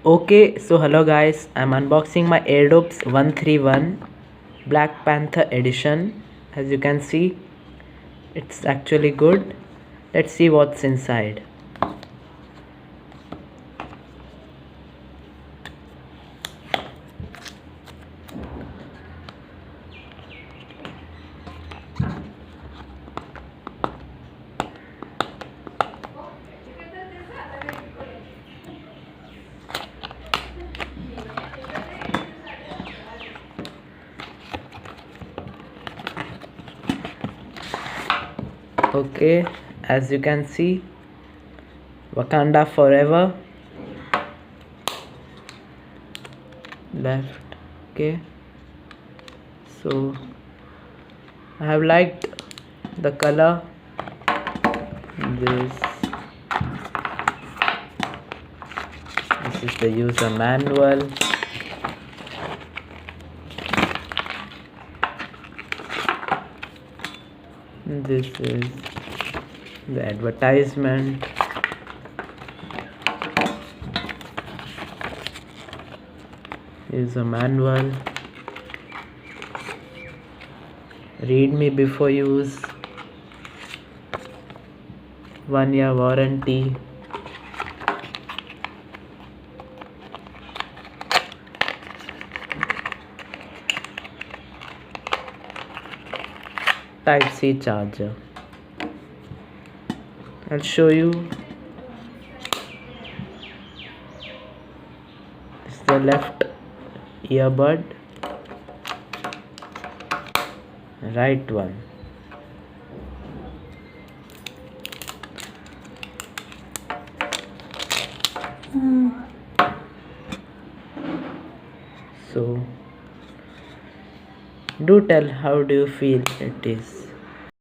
Okay, so hello guys, I'm unboxing my Airdopes 131 Black Panther edition. As you can see, it's actually good. Let's see what's inside. Okay, as you can see, Wakanda forever. Left. Okay, so I have liked the color. This is the user manual. This is the advertisement. User manual. Read me before use. 1 year warranty. Type-C charger. I'll show you. This is the left earbud, right one. So do tell, how do you feel it is?